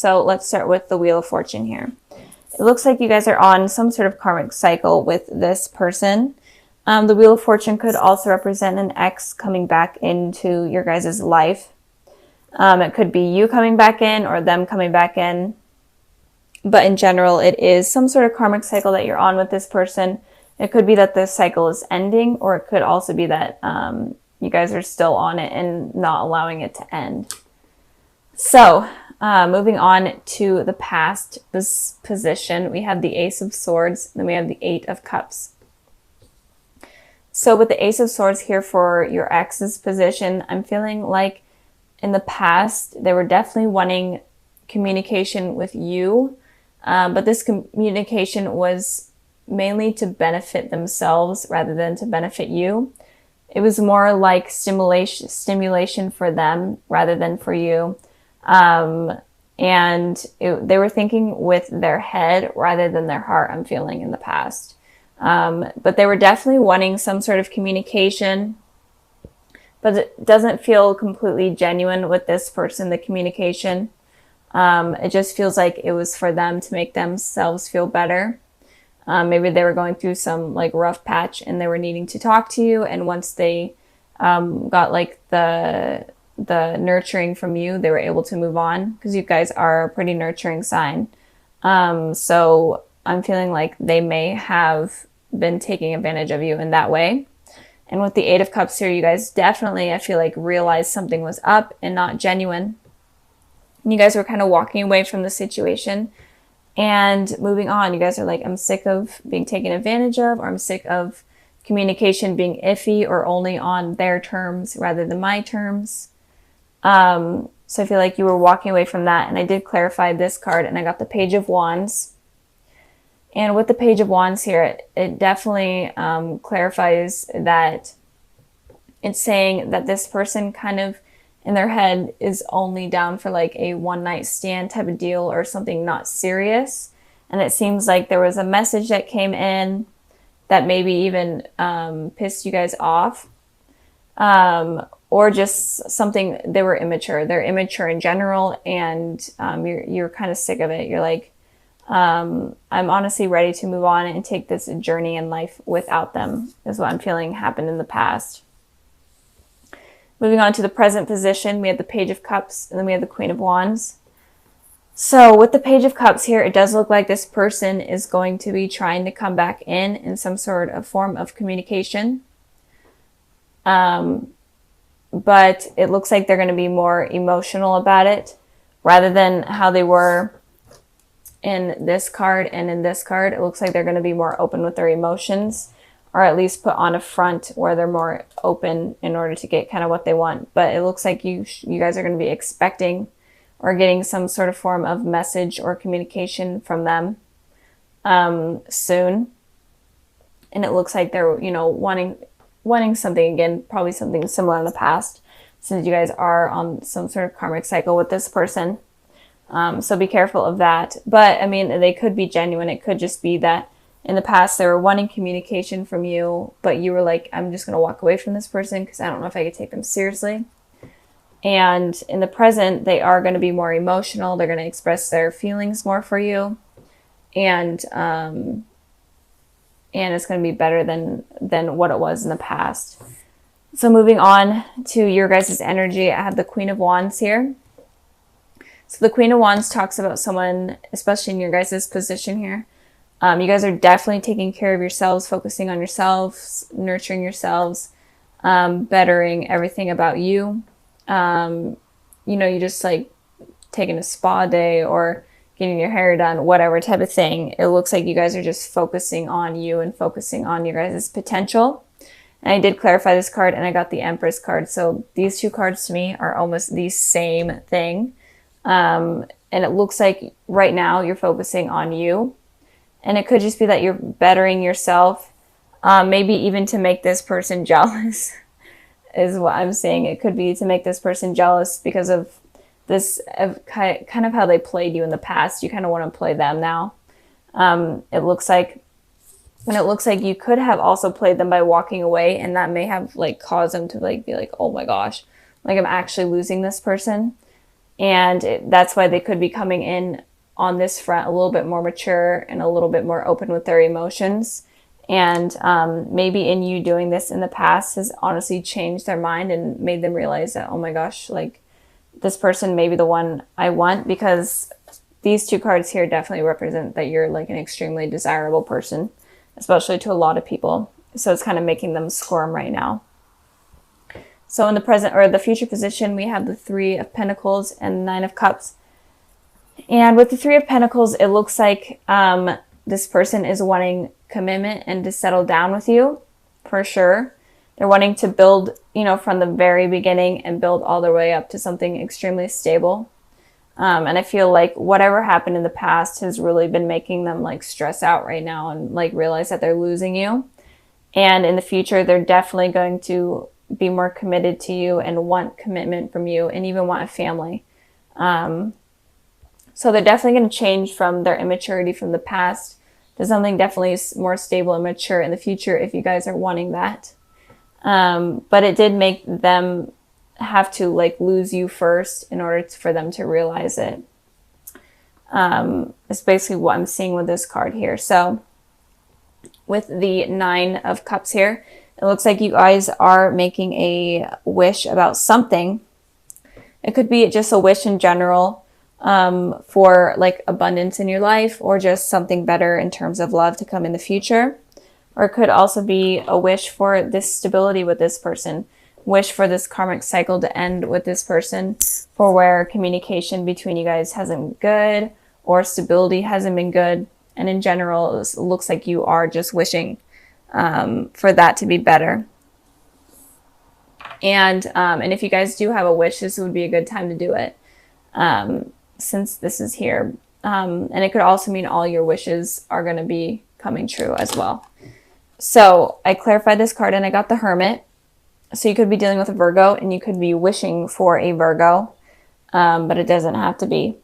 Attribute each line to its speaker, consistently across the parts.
Speaker 1: So let's start with the Wheel of Fortune here. It looks like you guys are on some sort of karmic cycle with this person. The Wheel of Fortune could also represent an ex coming back into your guys' life. It could be you coming back in or them coming back in. But in general, it is some sort of karmic cycle that you're on with this person. It could be that this cycle is ending, or it could also be that you guys are still on it and not allowing it to end. So, moving on to the past this position, we have the Ace of Swords, then we have the Eight of Cups. So with the Ace of Swords here for your ex's position, I'm feeling like in the past, they were definitely wanting communication with you, but this communication was mainly to benefit themselves rather than to benefit you. It was more like stimulation for them rather than for you. They were thinking with their head rather than their heart, I'm feeling in the past. But they were definitely wanting some sort of communication, but it doesn't feel completely genuine with this person, the communication. It just feels like it was for them to make themselves feel better. Maybe they were going through some like rough patch and they were needing to talk to you. And once they got like the nurturing from you, they were able to move on, because you guys are a pretty nurturing sign. So I'm feeling like they may have been taking advantage of you in that way. And with the Eight of Cups here, you guys definitely, I feel like, realized something was up and not genuine. And you guys were kind of walking away from the situation and moving on. You guys are like, I'm sick of being taken advantage of, or I'm sick of communication being iffy or only on their terms rather than my terms. So I feel like you were walking away from that. And I did clarify this card, and I got the Page of Wands. And with the Page of Wands here, it definitely clarifies that it's saying that this person kind of in their head is only down for like a one-night stand type of deal or something not serious. And it seems like there was a message that came in that maybe even pissed you guys off. Or just something, they were immature. They're immature in general, and you're kind of sick of it. You're like, I'm honestly ready to move on and take this journey in life without them, is what I'm feeling happened in the past. Moving on to the present position, we have the Page of Cups, and then we have the Queen of Wands. So with the Page of Cups here, it does look like this person is going to be trying to come back in some sort of form of communication. But it looks like they're going to be more emotional about it rather than how they were in this card and in this card. It looks like they're going to be more open with their emotions, or at least put on a front where they're more open in order to get kind of what they want. But it looks like you guys are going to be expecting or getting some sort of form of message or communication from them soon. And it looks like they're, wanting something again, probably something similar in the past, since you guys are on some sort of karmic cycle with this person. So be careful of that. But I mean, they could be genuine. It could just be that in the past they were wanting communication from you, but you were like, I'm just going to walk away from this person because I don't know if I could take them seriously. And in the present, they are going to be more emotional. They're going to express their feelings more for you. And it's going to be better than what it was in the past. So moving on to your guys' energy, I have the Queen of Wands here. So the Queen of Wands talks about someone, especially in your guys' position here. You guys are definitely taking care of yourselves, focusing on yourselves, nurturing yourselves, bettering everything about you. You just like taking a spa day or getting your hair done, whatever type of thing. It looks like you guys are just focusing on you and focusing on your guys' potential. And I did clarify this card, and I got the Empress card. So these two cards to me are almost the same thing. And it looks like right now you're focusing on you. And it could just be that you're bettering yourself, maybe even to make this person jealous is what I'm saying. It could be to make this person jealous because of this, of kind of how they played you in the past. You kind of want to play them now. It looks like you could have also played them by walking away, and that may have like caused them to like be like, oh my gosh, like I'm actually losing this person. And that's why they could be coming in on this front a little bit more mature and a little bit more open with their emotions. And maybe in you doing this in the past has honestly changed their mind and made them realize that, oh my gosh, like this person may be the one I want, because these two cards here definitely represent that you're like an extremely desirable person, especially to a lot of people. So it's kind of making them squirm right now. So in the present or the future position, we have the Three of Pentacles and Nine of Cups. And with the Three of Pentacles, it looks like this person is wanting commitment and to settle down with you, for sure. They're wanting to build, you know, from the very beginning and build all the way up to something extremely stable. And I feel like whatever happened in the past has really been making them like stress out right now and like realize that they're losing you. And in the future, they're definitely going to be more committed to you and want commitment from you and even want a family. So they're definitely going to change from their immaturity from the past to something definitely more stable and mature in the future if you guys are wanting that. But it did make them have to like lose you first in order for them to realize it. It's basically what I'm seeing with this card here. So with the Nine of Cups here, it looks like you guys are making a wish about something. It could be just a wish in general, for like abundance in your life, or just something better in terms of love to come in the future. Or it could also be a wish for this stability with this person, wish for this karmic cycle to end with this person, for where communication between you guys hasn't been good or stability hasn't been good. And in general, it looks like you are just wishing for that to be better. And if you guys do have a wish, this would be a good time to do it, since this is here. And it could also mean all your wishes are going to be coming true as well. So I clarified this card and I got the Hermit. So you could be dealing with a Virgo and you could be wishing for a Virgo, but it doesn't have to be.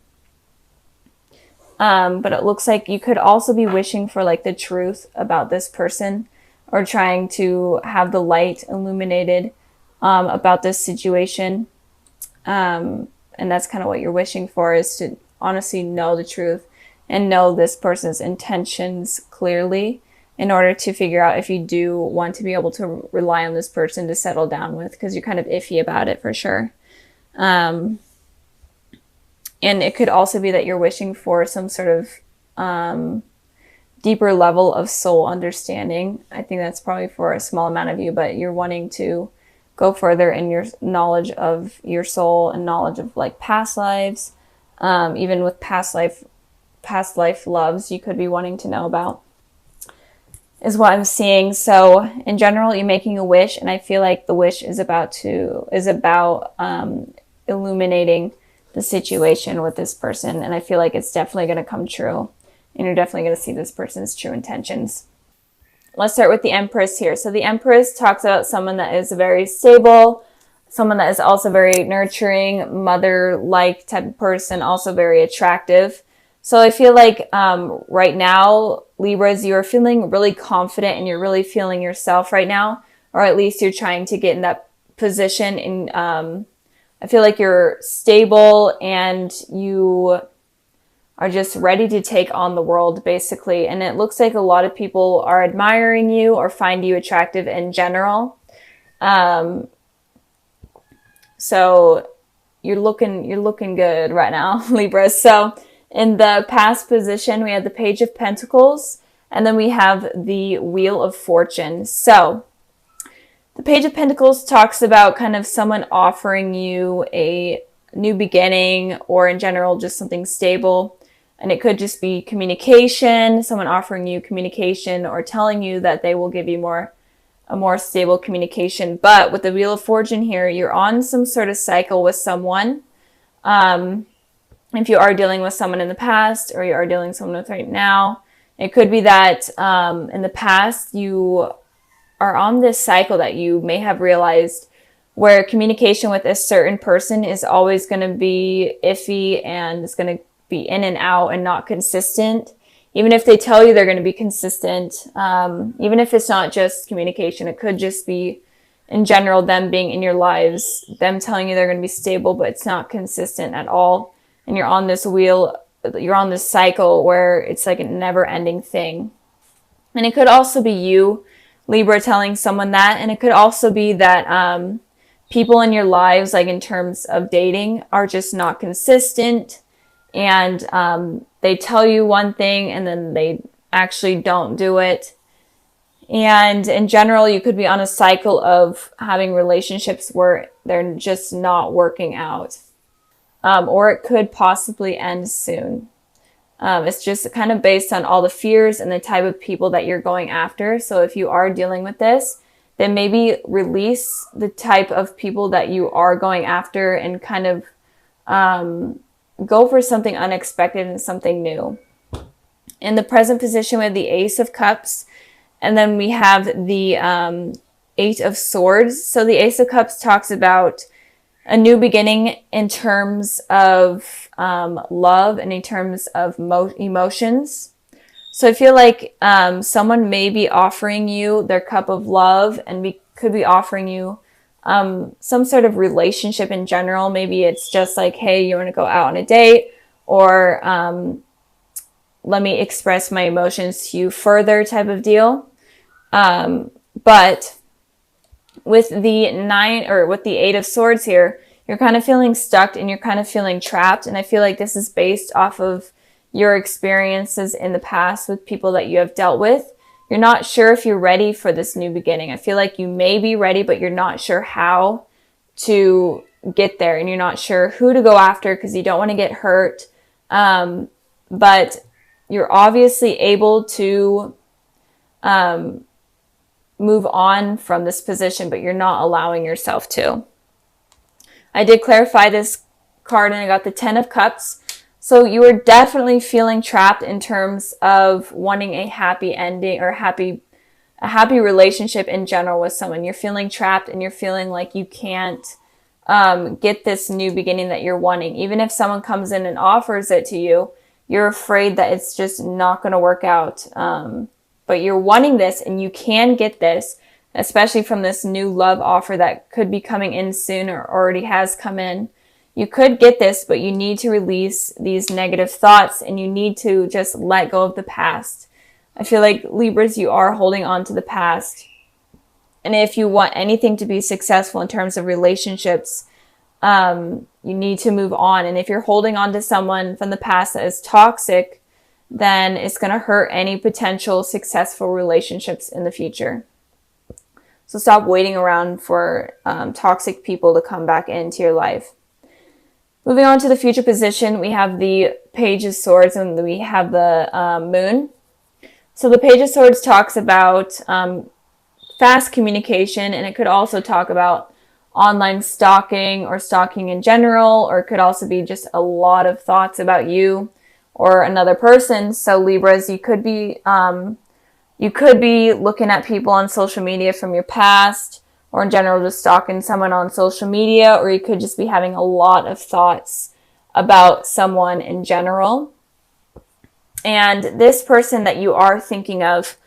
Speaker 1: But it looks like you could also be wishing for like the truth about this person, or trying to have the light illuminated about this situation. And that's kind of what you're wishing for, is to honestly know the truth and know this person's intentions clearly in order to figure out if you do want to be able to rely on this person to settle down with, because you're kind of iffy about it for sure. And it could also be that you're wishing for some sort of deeper level of soul understanding. I think that's probably for a small amount of you, but you're wanting to go further in your knowledge of your soul and knowledge of like past lives, even with past life loves you could be wanting to know about, is what I'm seeing. So in general, you're making a wish, and I feel like the wish is about illuminating the situation with this person, and I feel like it's definitely going to come true, and you're definitely going to see this person's true intentions. Let's start with the Empress here. So the Empress talks about someone that is very stable, someone that is also very nurturing, mother-like type of person, also very attractive. So I feel like right now, Libras, you're feeling really confident and you're really feeling yourself right now, or at least you're trying to get in that position. And I feel like you're stable and you are just ready to take on the world, basically. And it looks like a lot of people are admiring you or find you attractive in general. So you're looking good right now, Libra. So in the past position, we had the Page of Pentacles, and then we have the Wheel of Fortune. So the Page of Pentacles talks about kind of someone offering you a new beginning, or in general, just something stable. And it could just be communication, someone offering you communication or telling you that they will give you a more stable communication. But with the Wheel of Fortune here, you're on some sort of cycle with someone. If you are dealing with someone in the past, or you are dealing with someone right now, it could be that in the past you are on this cycle that you may have realized, where communication with a certain person is always going to be iffy and it's going to be in and out and not consistent. Even if they tell you they're going to be consistent, even if it's not just communication, it could just be in general, them being in your lives, them telling you they're going to be stable, but it's not consistent at all. And you're on this wheel, you're on this cycle where it's like a never ending thing. And it could also be you, Libra, telling someone that. And it could also be that people in your lives, like in terms of dating, are just not consistent. And they tell you one thing and then they actually don't do it. And in general, you could be on a cycle of having relationships where they're just not working out. Or it could possibly end soon. It's just kind of based on all the fears and the type of people that you're going after. So if you are dealing with this, then maybe release the type of people that you are going after and kind of go for something unexpected and something new. In the present position, we have the Ace of Cups, and then we have the Eight of Swords. So the Ace of Cups talks about a new beginning in terms of love and in terms of emotions. So I feel like someone may be offering you their cup of love and could be offering you some sort of relationship in general. Maybe it's just like, hey, you want to go out on a date, or let me express my emotions to you further type of deal. But with the Eight of Swords here, you're kind of feeling stuck and you're kind of feeling trapped. And I feel like this is based off of your experiences in the past with people that you have dealt with. You're not sure if you're ready for this new beginning. I feel like you may be ready, but you're not sure how to get there, and you're not sure who to go after because you don't want to get hurt. But you're obviously able to move on from this position, but you're not allowing yourself to. I did clarify this card and I got the Ten of Cups. So you are definitely feeling trapped in terms of wanting a happy ending or a happy relationship in general with someone. You're feeling trapped and you're feeling like you can't get this new beginning that you're wanting. Even if someone comes in and offers it to you, you're afraid that it's just not going to work out. But you're wanting this and you can get this, especially from this new love offer that could be coming in soon or already has come in. You could get this, but you need to release these negative thoughts and you need to just let go of the past. I feel like, Libras, you are holding on to the past. And if you want anything to be successful in terms of relationships, you need to move on. And if you're holding on to someone from the past that is toxic, then it's going to hurt any potential successful relationships in the future. So stop waiting around for toxic people to come back into your life. Moving on to the future position, we have the Page of Swords and we have the Moon. So the Page of Swords talks about fast communication, and it could also talk about online stalking or stalking in general, or it could also be just a lot of thoughts about you or another person. So Libras, you could be looking at people on social media from your past, or in general just stalking someone on social media, or you could just be having a lot of thoughts about someone in general. And this person that you are thinking of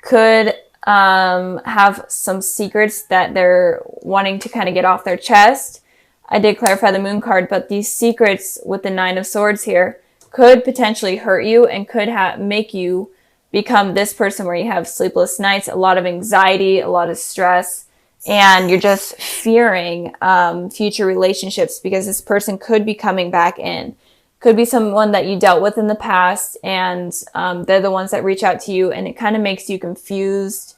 Speaker 1: could have some secrets that they're wanting to kind of get off their chest. I did clarify the Moon card, but these secrets with the Nine of Swords here could potentially hurt you and could make you become this person where you have sleepless nights, a lot of anxiety, a lot of stress, and you're just fearing future relationships because this person could be coming back in. Could be someone that you dealt with in the past, and they're the ones that reach out to you, and it kind of makes you confused.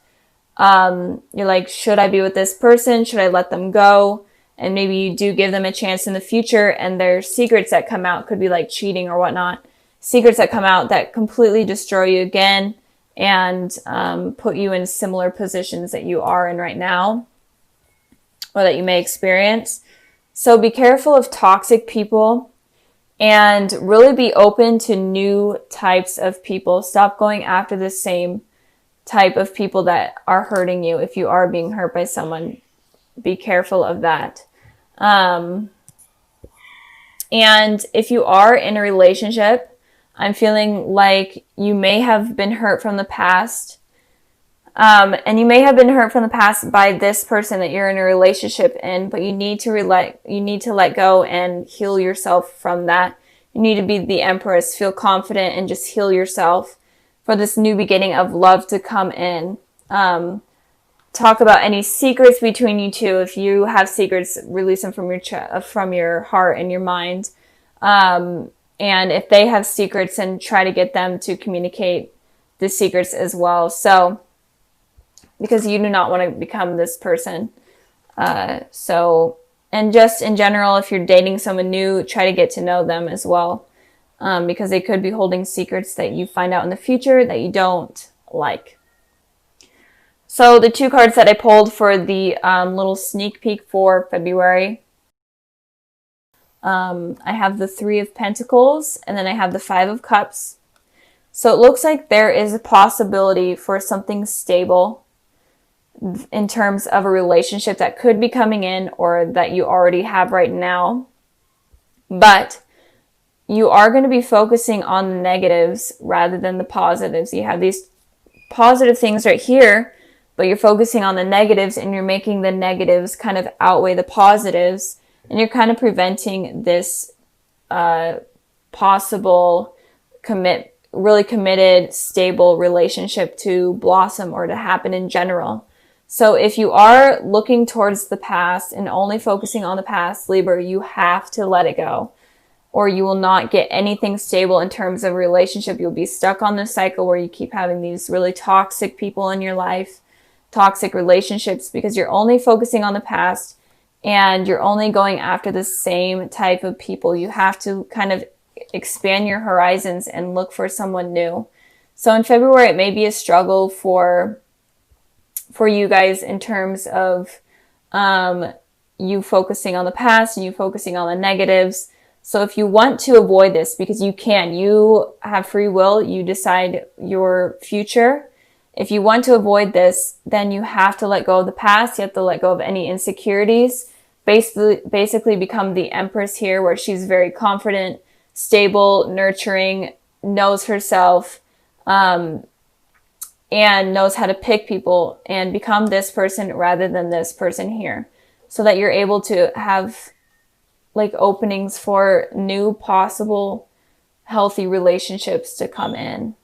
Speaker 1: You're like, should I be with this person? Should I let them go? And maybe you do give them a chance in the future, and there's secrets that come out, could be like cheating or whatnot. Secrets that come out that completely destroy you again and put you in similar positions that you are in right now or that you may experience. So be careful of toxic people and really be open to new types of people. Stop going after the same type of people that are hurting you. If you are being hurt by someone, be careful of that. And if you are in a relationship, I'm feeling like you may have been hurt from the past. And you may have been hurt from the past by this person that you're in a relationship in, but you need to let go and heal yourself from that. You need to be the Empress, feel confident, and just heal yourself for this new beginning of love to come in. Talk about any secrets between you two. If you have secrets, release them from your heart and your mind. And if they have secrets, and try to get them to communicate the secrets as well. So, because you do not want to become this person. And just in general, if you're dating someone new, try to get to know them as well. Because they could be holding secrets that you find out in the future that you don't like. So the 2 cards that I pulled for the little sneak peek for February, I have the 3 of Pentacles, and then I have the 5 of Cups. So it looks like there is a possibility for something stable in terms of a relationship that could be coming in, or that you already have right now. But you are going to be focusing on the negatives rather than the positives. You have these positive things right here, but you're focusing on the negatives, and you're making the negatives kind of outweigh the positives, and you're kind of preventing this possible really committed, stable relationship to blossom or to happen in general. So if you are looking towards the past and only focusing on the past, Libra, you have to let it go, or you will not get anything stable in terms of relationship. You'll be stuck on this cycle where you keep having these really toxic people in your life, toxic relationships, because you're only focusing on the past and you're only going after the same type of people. You have to kind of expand your horizons and look for someone new. So in February, it may be a struggle for you guys in terms of you focusing on the past and you focusing on the negatives. So if you want to avoid this, because you have free will, you decide your future. If you want to avoid this, then you have to let go of the past. You have to let go of any insecurities. Basically become the Empress here, where she's very confident, stable, nurturing, knows herself, and knows how to pick people, and become this person rather than this person here, so that you're able to have like openings for new possible healthy relationships to come in.